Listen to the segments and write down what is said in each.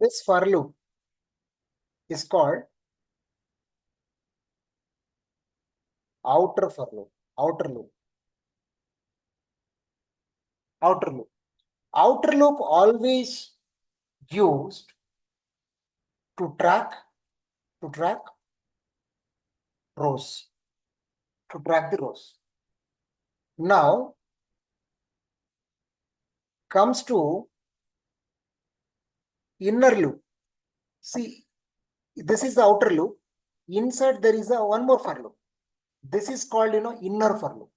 This for loop is called outer for loop. Outer loop. Outer loop. Outer loop always used to track rows. To track the rows. Now comes to inner loop. See, this is the outer loop. Inside there is a one more for loop. This is called inner for loop.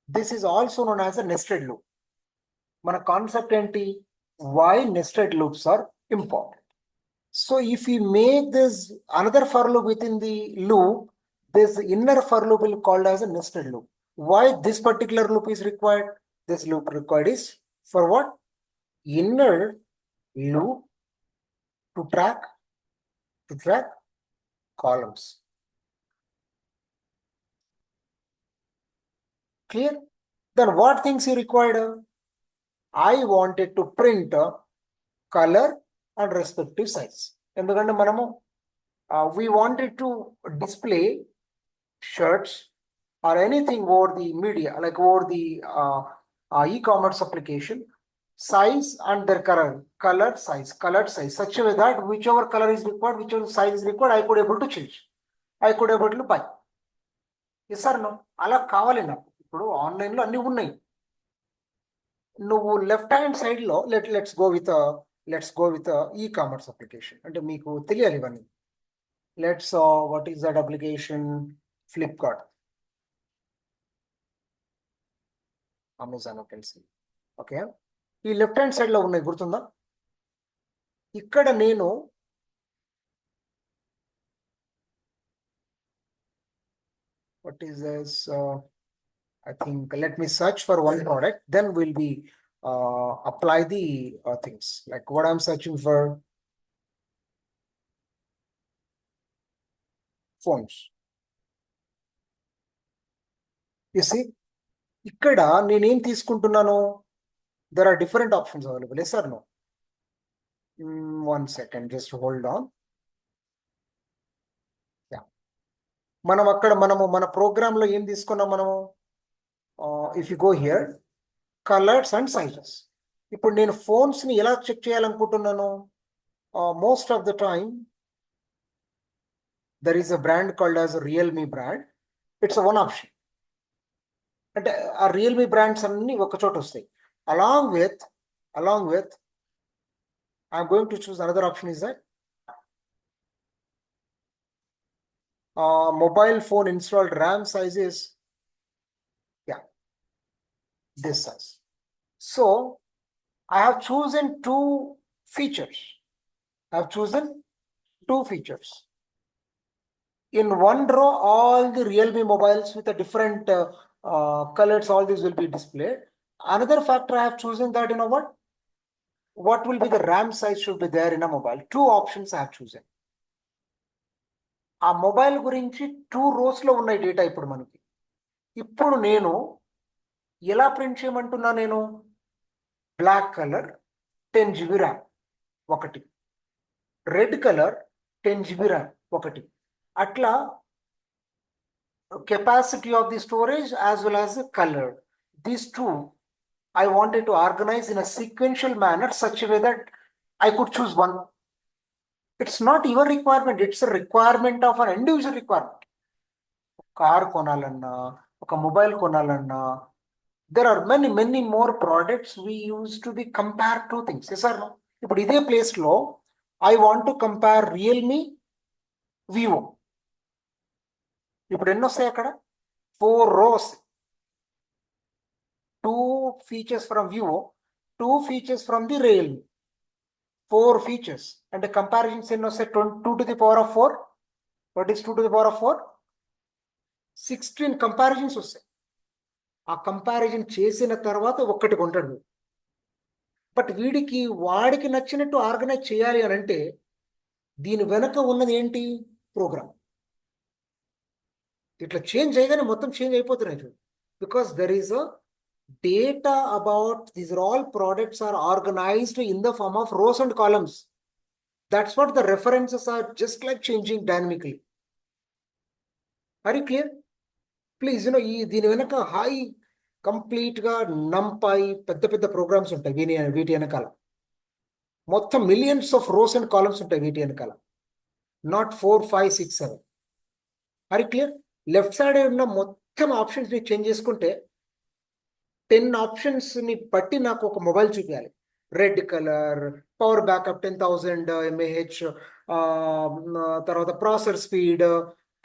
This is also known as a nested loop. Mana concept enti, why nested loops are important. So if we make this another for loop within the loop, this inner for loop will be called as a nested loop. Why this particular loop is required? This loop required is for what? Inner loop to track columns. Clear? Then what things you required? I wanted to print color and respective size. ఎందుకంటే మనము we wanted to display shirts or anything over the media, like over the e-commerce application, size and their colored size, such a way that whichever color is required, whichever size is required, I could able to change. I could able to buy. Yes sir, no? అలా కావాలి నాకు. ఇప్పుడు ఆన్లైన్లో అన్ని ఉన్నాయి. నువ్వు left hand side లో let's go with e-commerce application అంటే మీకు తెలియాలి ఇవన్నీ. Let's what is that application? Flipkart, Amazon కలిసి. ఓకే, ఈ లెఫ్ట్ హ్యాండ్ సైడ్ లో ఉన్నాయి, గుర్తుందా? ఇక్కడ నేను what is this? I think let me search for one product, then we'll be apply the things. Like what I'm searching for, phones. You see, ఇక్కడ నేనేం తీసుకుంటున్నాను? There are different options available. Yes or no? One second, just hold on. Yeah, మనం అక్కడ మన programme లో ఏం తీసుకున్నాం మనము? If you go here, colours and sizes. ఇప్పుడు నేను ఫోన్స్ ని ఎలా చెక్ చేయాలనుకుంటున్నాను? Most of the time there is a brand called as Realme brand. It's one option. అంటే ఆ రియల్మీ బ్రాండ్స్ అన్ని ఒక చోట వస్తాయి. Along with I'm going to choose another option. Is that mobile phone installed RAM size is this size. So I have chosen two features. In one row, all the Realme mobiles with a different colors, all these will be displayed. Another factor I have chosen that, what will be the RAM size should be there in a mobile. Two options I have chosen. ఆ mobile గురించి 2 rows లో ఉన్నాయి data. ఇప్పుడు నేను ఎలా print చేయమంటున్నా? నేను black colour 10 GB RAM ఒకటి, red colour 10 GB RAM ఒకటి. అట్లా capacity of the storage as well as colour, these two I wanted to organize in a sequential manner such a way that I could choose one. It's not your requirement, it's a requirement of an individual requirement. Car కొనాలన్నా, ఒక mobile కొనాలన్నా, there are many more products we use to be compare two things. Yes or no? ఇప్పుడు ఇదే place లో I want to compare Realme, Vivo. ఇప్పుడు ఎన్ని వస్తాయి అక్కడ? 4 rows. 2 features from Vivo, 2 features from the Realme. 4 features. And the comparisons ఎన్ని వస్తాయి? 2 to the power of 4. What is 2 to the power of 4? 16 comparisons వస్తాయి. ఆ కంపారిజన్ చేసిన తర్వాత ఒక్కటి కొంటాడు. బట్ వాడికి నచ్చినట్టు ఆర్గనైజ్ చేయాలి అని అంటే దీని వెనక ఉన్నది ఏంటి? ప్రోగ్రామ్. ఇట్లా చేంజ్ చేయగానే మొత్తం చేంజ్ అయిపోతున్నాయి చూడు. Because there is a data about these are all products are organized in the form of rows and columns. That's what the references are, just like changing dynamically. Are you clear? Please, దీని వెనక high complete గా నంపై పెద్ద పెద్ద programmes ఉంటాయి వీటి వెనకాల. మొత్తం millions of rows and columns ఉంటాయి వీటి వెనకాల. Not 4, 5, 6, 7. Ari clear? Left side ఉన్న మొత్తం ఆప్షన్స్ ని చేంజ్ చేసుకుంటే 10 ఆప్షన్స్ ని బట్టి నాకు ఒక మొబైల్ చూపించాలి. Red colour, power backup 10,000 mAh, తర్వాత processor speed,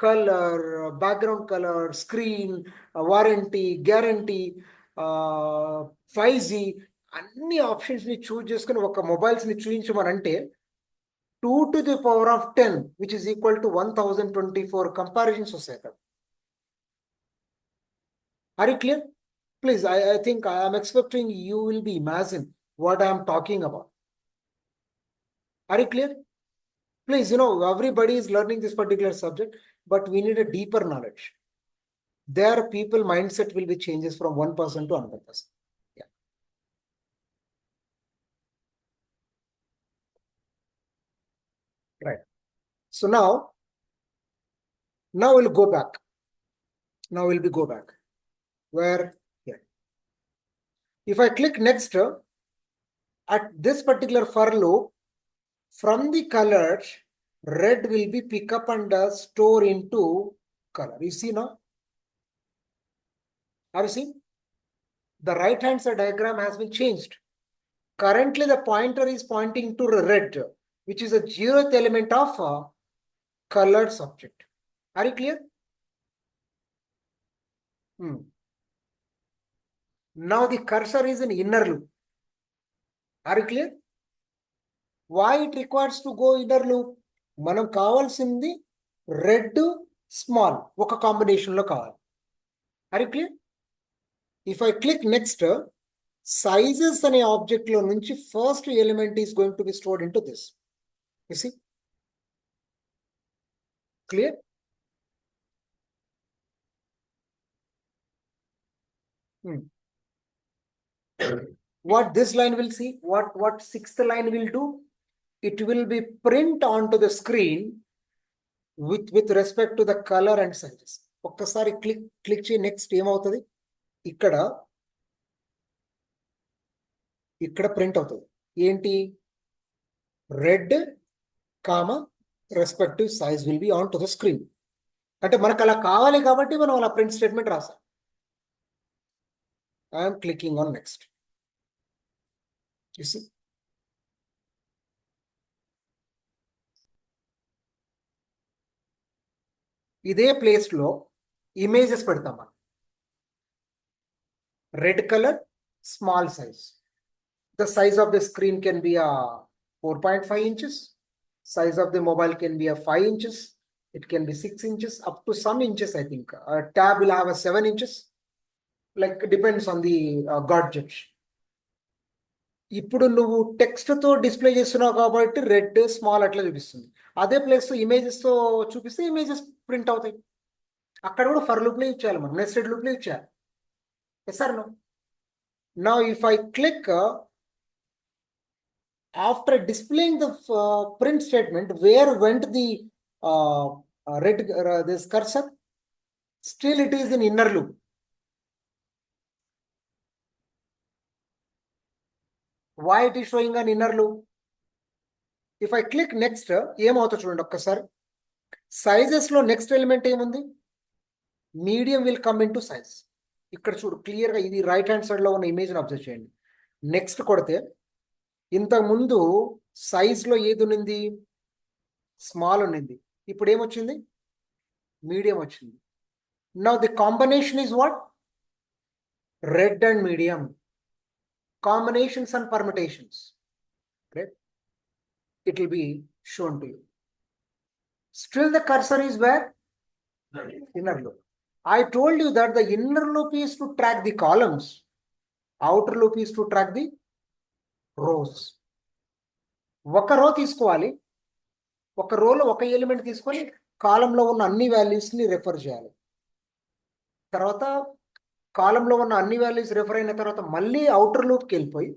colour, background colour, screen, warranty, guarantee, 5G, అన్ని ఆప్షన్స్ ని చూజ్ చేసుకుని ఒక మొబైల్స్ ని చూపించమనంటే 2 to the power of 10, which is equal to 1024 comparisons వస్తాయి కదా. Are you clear? Please, I think I am expecting you will be imagine what I am talking about. Are you clear? Please, everybody is learning this particular subject, but we need a deeper knowledge. Their people mindset will be changes from one person to another person. Yeah. Right. So now we'll go back. Now we'll go back. Where? Here. If I click next, at this particular for loop, from the colors, red will be pick up and store into color. You see now? Are you seeing? The right hand side diagram has been changed. Currently, the pointer is pointing to red, which is a 0th element of colored subject. Are you clear? Now the cursor is in inner loop. Are you clear? Why it requires to go inner loop? మనం కావాల్సింది red small ఒక combination లో కావాలి. Are you clear? If I click next, sizes అనే object లో నుంచి first element is going to be stored into this. You see? Clear? What this line will see, what sixth line will do, it will be print onto the screen with respect to the color and sizes. ఒక్కసారి click చేయి. Next ఏమవుతుంది? ఇక్కడ print అవుతుంది. ఏంటి? Red comma respective size will be on to the screen. అంటే మనకు అలా కావాలి కాబట్టి మనం అలా ప్రింట్ స్టేట్మెంట్ రాసాం. I'm clicking on next. You see? ఇదే ప్లేస్ లో ఇమేజెస్ పెడతాం మనం. Red colour, small size. The size of the screen can be a 4.5 inches. Size of the mobile can be a 5 inches. It can be 6 inches, up to some inches, I think. A tab will have a 7 inches. Like, depends on the gadget. ఇప్పుడు నువ్వు text తో display చేస్తున్నావు కాబట్టి red small అట్లా చూపిస్తుంది. అదే place images తో చూపిస్తే ఇమేజెస్ ప్రింట్ అవుతాయి. అక్కడ కూడా ఫర్ లూప్ లో ఇచ్చేయాలి, మనం నెస్టెడ్ లూప్ లో ఇచ్చేయాలి. Yes or no? Now if I click after displaying the print statement, where went the red this cursor? Still it is in inner loop. Why it is showing an inner loop? If I click next, ఏమవుతుంది చూడండి ఒక్కసారి. Sizes లో next element ఏముంది? Medium will come in to size. ఇక్కడ చూడు clear గా, ఇది right hand side లో ఉన్న ఇమేజ్ ని అబ్జర్వ్ చేయండి. నెక్స్ట్ కొడితే ఇంతకు ముందు సైజ్ లో ఏది ఉన్నింది? స్మాల్ ఉన్నింది. ఇప్పుడు ఏమొచ్చింది? మీడియం వచ్చింది. Now the combination is what? Red and medium. Combinations and permutations. Okay? It will be shown to you. Still the cursor is where? Inner loop. I told you that the inner loop is to track the columns. Outer loop is to track the rows. ఒక రో తీసుకోవాలి, ఒక రోలో ఒక element తీసుకొని కాలంలో ఉన్న అన్ని వాల్యూస్ ని రెఫర్ చేయాలి. తర్వాత కాలంలో ఉన్న అన్ని వాల్యూస్ రెఫర్ అయిన తర్వాత మళ్ళీ అవుటర్ లూప్కి వెళ్ళిపోయి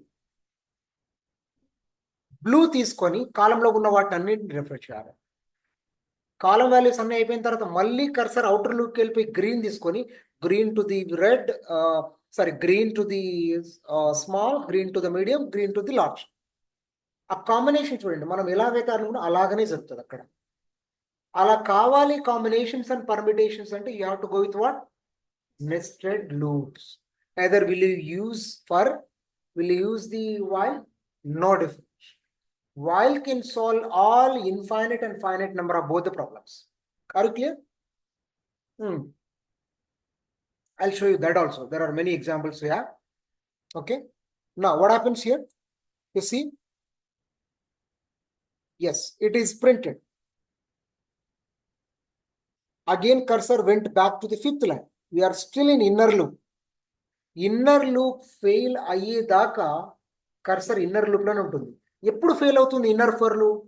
బ్లూ తీసుకొని కాలంలో ఉన్న వాటిని అన్నింటిని రిఫ్రెష్ చేయాలి. కాలం వాల్యూస్ అన్ని అయిపోయిన తర్వాత మళ్ళీ కర్సర్ అవుటర్ లూప్కి వెళ్ళిపోయి గ్రీన్ తీసుకొని green to the red, green to the small, green to the medium, green to the large. ఆ కాంబినేషన్ చూడండి, మనం ఎలాగైతే అనుకున్నా అలాగనే జరుగుతుంది అక్కడ. అలా కావాలి కాంబినేషన్స్ అండ్ పర్మిటేషన్స్ అంటే you have to go with what? nested loops. Either will you use for, will you use the while? No difference. While can solve all infinite and finite number of both the problems. Are you clear? I'll show you that also. There are many examples we have. Okay. Now what happens here? You see? Yes, it is printed. Again, cursor went back to the fifth line. We are still in inner loop. Inner loop fail అయ్యేదాకా cursor inner loop లోనే ఉంటుంది. ఎప్పుడు fail అవుతుంది inner for loop?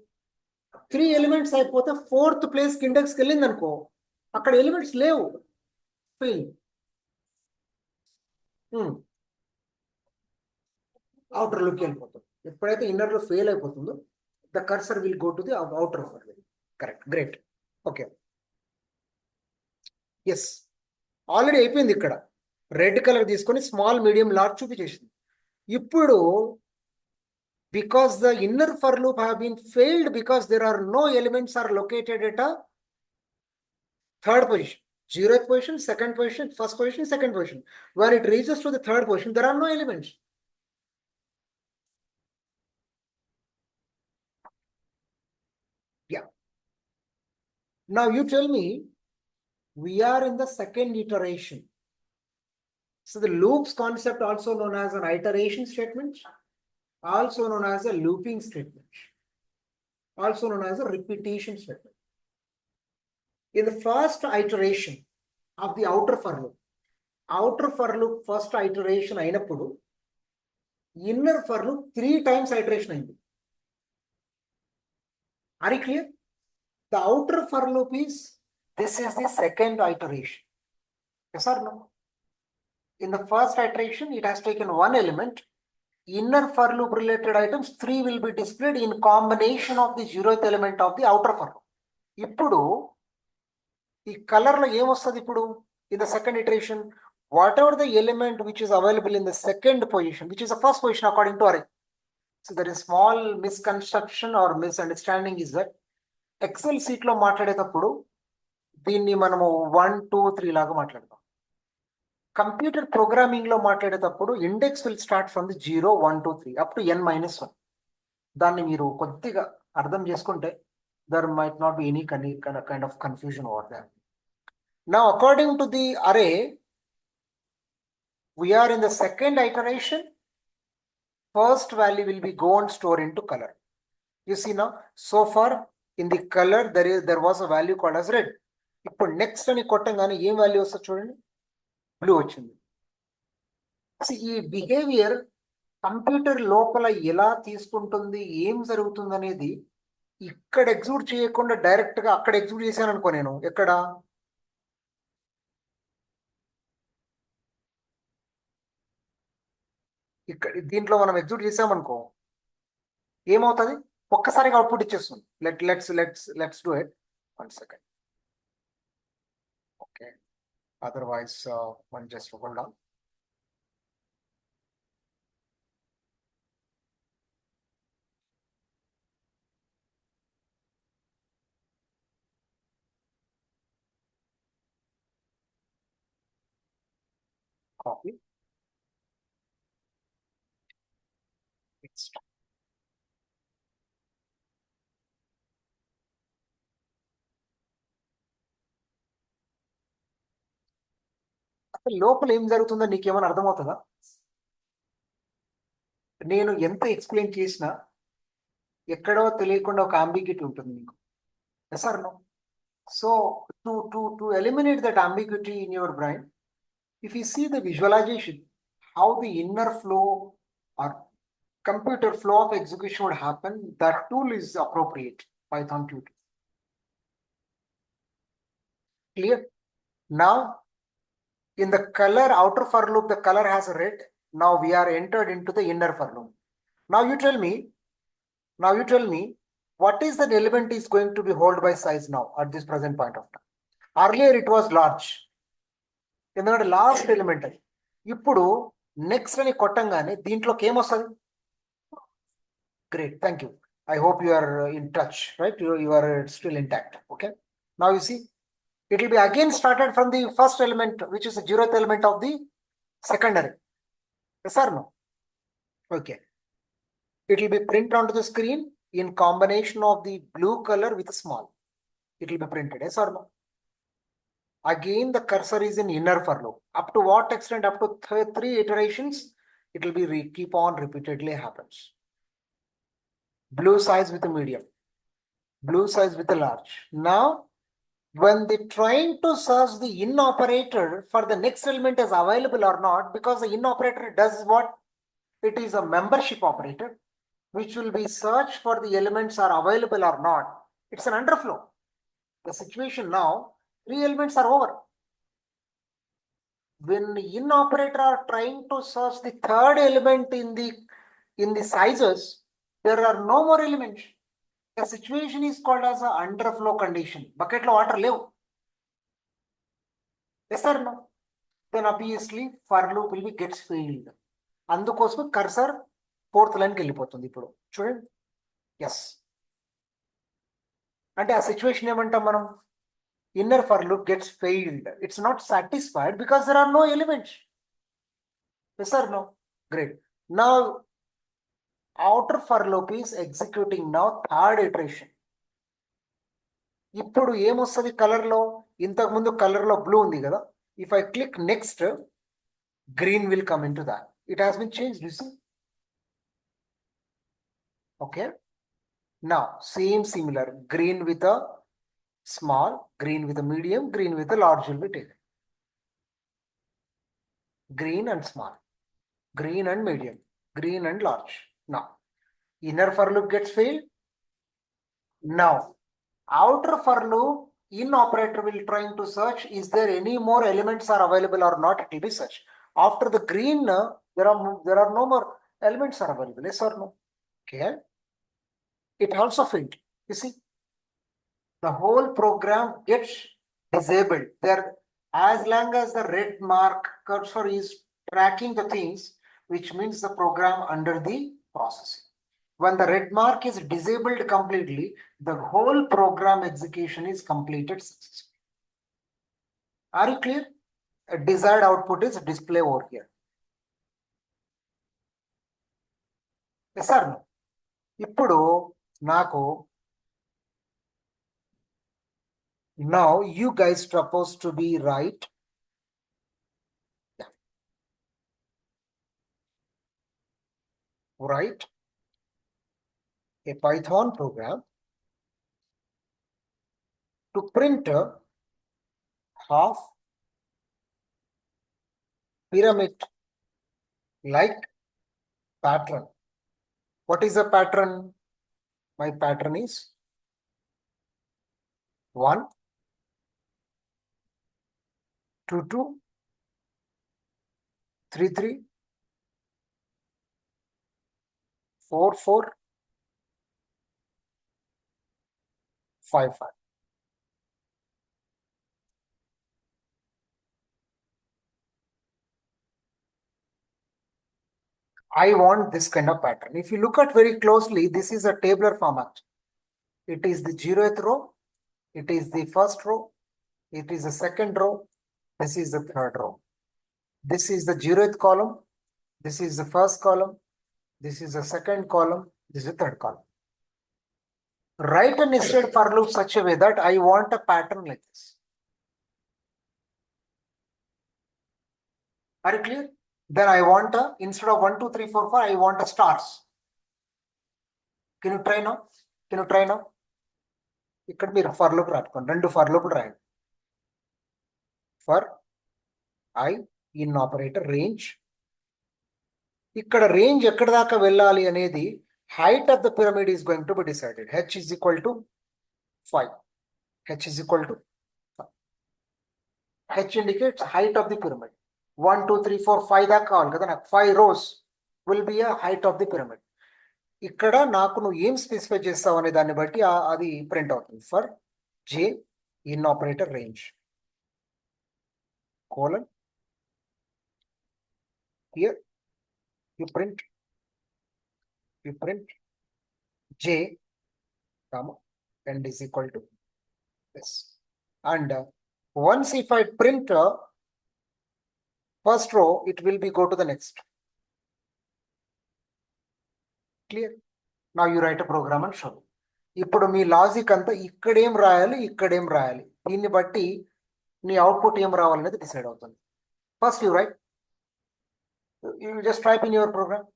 3 elements అయిపోతే 4th place ఇండెక్స్కి వెళ్ళింది అనుకో, అక్కడ elements లేవు, ఫెయిల్. అవుటర్ లూప్కి వెళ్ళిపోతుంది. ఎప్పుడైతే ఇన్నర్ లో ఫెయిల్ అయిపోతుందో the cursor will go to the outer for loop. Correct, great. Okay, yes, already అయిపోయింది. ఇక్కడ రెడ్ కలర్ తీసుకొని స్మాల్, మీడియం, లార్జ్ చూపించేసింది. ఇప్పుడు because the inner for loop have been failed because there are no elements are located at a third position, 0th position, second position, first position, second position. When it reaches to the third position, there are no elements. Yeah. Now you tell me, we are in the second iteration. So the loops concept also known as an iteration statement, also known as a looping statement, also known as a repetition statement. In the first iteration of the outer for loop first iteration అయినప్పుడు inner for loop 3 times iteration అయింది. Are you clear? The outer for loop is, this is the second iteration. Yes or no? In the first iteration it has taken 1 element. Inner for loop related items 3 will be displayed in combination of the 0th element of the outer for loop. ఇప్పుడు ఈ colour లో ఏమొస్తుంది? ఇప్పుడు in the second iteration, whatever the element which is available in the second position, which is the first position according to array. So there is small misconception or misunderstanding is that Excel sheet లో మాట్లాడేటప్పుడు దీన్ని మనము 1, 2, 3 లాగా మాట్లాడతాం. Computer programming లో మాట్లాడేటప్పుడు index will start from the 0, 1, 2, 3 up to n-1. దాన్ని మీరు కొద్దిగా అర్థం చేసుకుంటే there might not be any kind of confusion over there. Now according to the array, we are in the second iteration. First value will be go and store into color. You see now, so far in the color there was a value called as red. ఇప్పుడు next అని కొట్టంగానే ఏం value వస్తుంది చూడండి, blue వచ్చింది. ఈ behaviour computer లోపల ఎలా తీసుకుంటుంది, ఏం జరుగుతుంది అనేది ఇక్కడ ఎగ్జిక్యూట్ చేయకుండా డైరెక్ట్ గా అక్కడ ఎగ్జిక్యూట్ చేశాను అనుకో, నేను ఎక్కడ ఇక్కడ దీంట్లో మనం ఎగ్జిక్యూట్ చేసామనుకో ఏమవుతుంది, ఒక్కసారిగా అవుట్పుట్ ఇచ్చేస్తుంది. Let's do it. 1 second. Okay, otherwise one just hold on. Copy. Next. అసలు లోపల ఏం జరుగుతుందో నీకేమైనా అర్థమవుతుందా? నేను ఎంత ఎక్స్ప్లెయిన్ చేసినా ఎక్కడో తెలియకుండా ఒక అంబిగ్యూటీ ఉంటుంది మీకు. Yes or no? So to eliminate that ambiguity in your brain, if you see the visualization, how the inner flow or computer flow of execution would happen, that tool is appropriate, Python tutor. Clear? Now in the color outer for loop, the color has red. Now we are entered into the inner for loop. Now you tell me, Now you tell me, what is the element is going to be held by size now at this present point of time? Earlier it was large. ఎందుకంటే last element అది. ఇప్పుడు next అని కొట్టంగానే దీంట్లోకి ఏమొస్తుంది? Great, thank you. I hope you are in touch, right? You are still intact. Okay. Now you see, it will be again started from the first element, which is the zeroth element of the secondary. Yes or no? Okay. It will be printed onto the screen in combination of the blue color with small. It will be printed. Yes or no? Again, the cursor is in inner for loop. Up to what extent? Up to three iterations, it will be keep on repeatedly happens. Blue size with a medium, blue size with a large. Now, when they trying to search the in operator for the next element is available or not, because the in operator does what? It is a membership operator, which will be searched for the elements are available or not. It's an underflow. The situation now, three elements are over. When the in operator are trying to search the third element in the sizes, there are no more elements. The situation is called as a underflow condition. Bucket lo water level. Yes or no? Then obviously for loop will be gets failed. అందుకోసం cursor fourth లైన్కి వెళ్ళిపోతుంది ఇప్పుడు చూడండి. Yes అంటే ఆ situation ఏమంటాం మనం? Inner for loop gets failed. It's not satisfied because there are no elements. Yes or no? Great. Now outer for loop is executing now third iteration. ఇప్పుడు ఏమొస్తుంది కలర్ లో? ఇంతకు ముందు కలర్ లో బ్లూ ఉంది కదా. If I click next, green will come into that. It has been changed, you see. Okay. Now, similar, green with a small, green with a medium, green with a large will be taken. Green and small, green and medium, green and large. Now, inner for loop gets failed. Now, outer for loop, in operator will trying to search, is there any more elements are available or not? It will be searched. After the green, there are no more elements are available. Yes or no? Okay. It also failed. You see, the whole program gets disabled there as long as the red mark cursor is tracking the things, which means the program under the processing. When the red mark is disabled completely, the whole program execution is completed successfully. Are you clear? A desired output is display over here. Yes or no? ఇప్పుడు నాకు now you guys supposed to be right. Yeah. Write a Python program to print a half pyramid like pattern. What is the pattern? My pattern is 1, 2, 2, 3, 3, 4, 4, 5, 5. I want this kind of pattern. If you look at very closely, this is a tabular format. It is the 0th row, it is the first row, it is the second row, this is the third row. This is the 0th column, this is the first column, this is the second column, this is the third column. Write a nested for loop such a way that I want a pattern like this. Are you clear? Then I want a, instead of 1, 2, 3, 4, 5, I want a stars. Can you try now? Can you try now? ఇక్కడ మీరు for loop రాసుకోండి, 2 for loop రాయండి. For I in operator range. ఇక్కడ range ఎక్కడ దాకా వెళ్ళాలి అనేది height of the pyramid is going to be decided. H is equal to 5. H is equal to 5. H indicates height of the pyramid. 1, 2, 3, 4, 5 దాకా కావాలి కదా నాకు. 5 rows will be a height of the pyramid. ఇక్కడ నాకు నువ్వు ఏం specify చేస్తావు అనే దాన్ని బట్టి అది ప్రింట్ అవుతుంది. For J in operator range colon here you print J comma end is equal to this. And once if I print first row, it will be go to the next. Clear? Now you write a program and show. ఇప్పుడు మీ logic అంతా ఇక్కడేం రాయాలి, ఇక్కడేం రాయాలి, దీన్ని బట్టి నీ output ఏం రావాలనేది డిసైడ్ అవుతుంది. First you write, you just type in your program.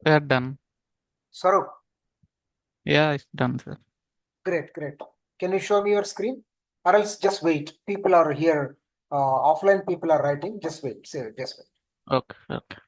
We are done. Sarup, Yeah, it's done, sir. great. Can you show me your screen? Or else just wait. People are here, offline people are writing. Just wait. Just wait. Okay, okay.